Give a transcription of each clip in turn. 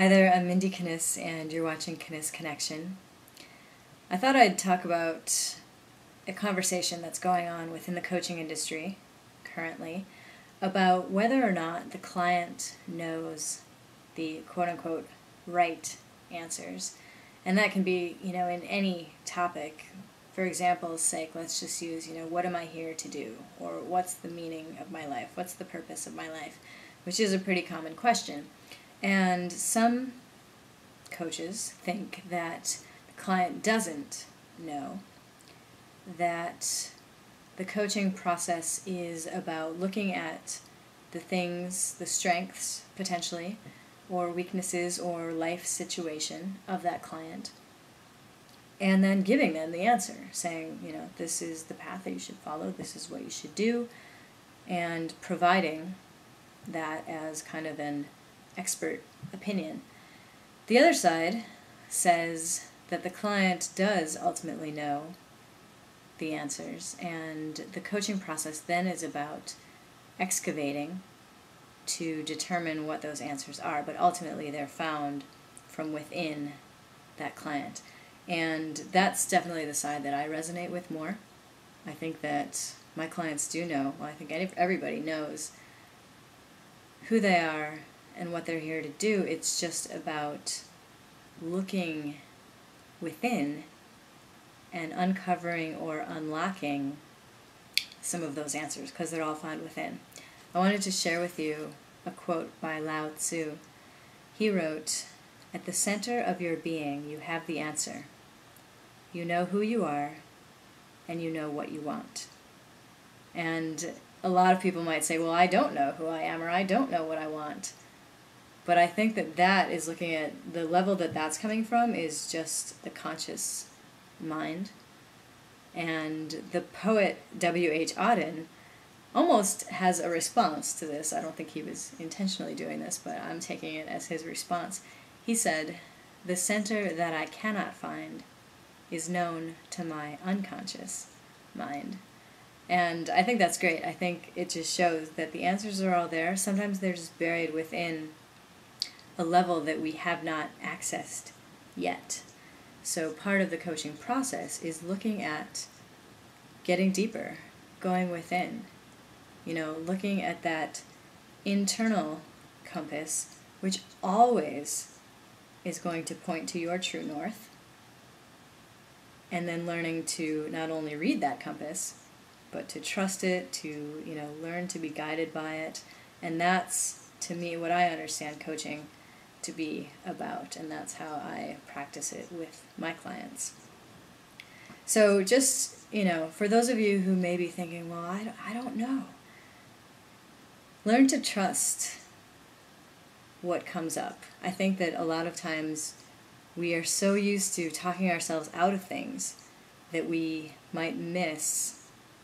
Hi there, I'm Mindie Kniss, and you're watching Kniss Connection. I thought I'd talk about a conversation that's going on within the coaching industry currently about whether or not the client knows the quote-unquote right answers. And that can be, in any topic. For example's sake, let's just use, what am I here to do? Or what's the meaning of my life? What's the purpose of my life? Which is a pretty common question. And some coaches think that the client doesn't know, that the coaching process is about looking at the things, the strengths potentially, or weaknesses or life situation of that client, and then giving them the answer, saying, this is the path that you should follow, this is what you should do, and providing that as kind of an expert opinion. The other side says that the client does ultimately know the answers, and the coaching process then is about excavating to determine what those answers are, but ultimately they're found from within that client. And that's definitely the side that I resonate with more. I think that my clients do know, well, I think everybody knows who they are and what they're here to do. It's just about looking within and uncovering or unlocking some of those answers, because they're all found within. I wanted to share with you a quote by Lao Tzu. He wrote, "At the center of your being, you have the answer. You know who you are, and you know what you want." And a lot of people might say, well, I don't know who I am, or I don't know what I want. But I think that is looking at the level that that's coming from is just the conscious mind. And the poet W.H. Auden almost has a response to this. I don't think he was intentionally doing this, but I'm taking it as his response. He said, "The center that I cannot find is known to my unconscious mind." And I think that's great. I think it just shows that the answers are all there. Sometimes they're just buried within a level that we have not accessed yet. So part of the coaching process is looking at getting deeper, going within, looking at that internal compass, which always is going to point to your true north, and then learning to not only read that compass, but to trust it, to learn to be guided by it. And that's, to me, what I understand coaching to be about, and that's how I practice it with my clients. So just, for those of you who may be thinking, well, I don't know, learn to trust what comes up. I think that a lot of times we are so used to talking ourselves out of things that we might miss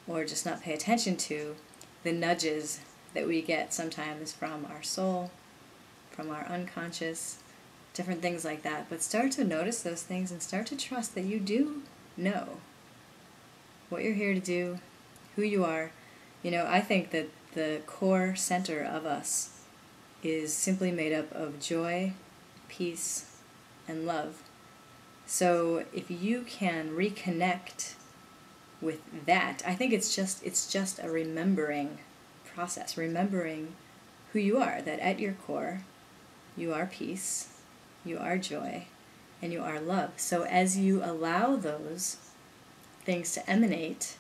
or just not pay attention to the nudges that we get sometimes from our soul, from our unconscious, different things like that. But start to notice those things and start to trust that you do know what you're here to do, who you are. I think that the core center of us is simply made up of joy, peace, and love. So if you can reconnect with that, I think it's just a remembering process, remembering who you are, that at your core you are peace, you are joy, and you are love. So as you allow those things to emanate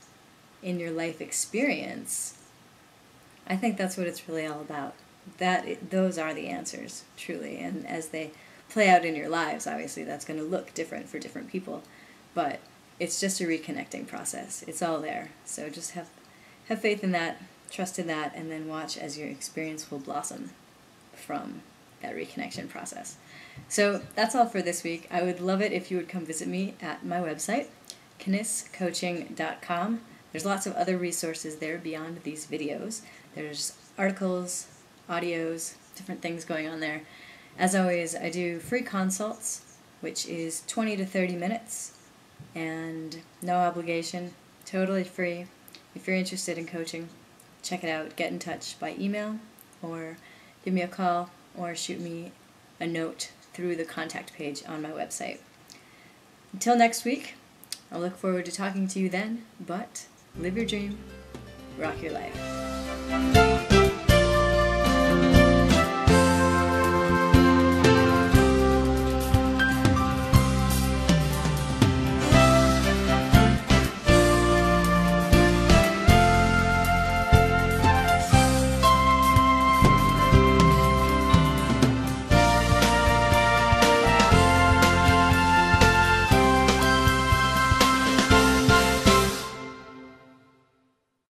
in your life experience, I think that's what it's really all about. Those are the answers, truly. And as they play out in your lives, obviously that's going to look different for different people, but it's just a reconnecting process. It's all there. So just have faith in that, trust in that, and then watch as your experience will blossom from that reconnection process. So that's all for this week. I would love it if you would come visit me at my website, knisscoaching.com. There's lots of other resources there beyond these videos. There's articles, audios, different things going on there. As always, I do free consults, which is 20 to 30 minutes, and no obligation, totally free. If you're interested in coaching, check it out. Get in touch by email, or give me a call, or shoot me a note through the contact page on my website. Until next week, I look forward to talking to you then, but live your dream, rock your life.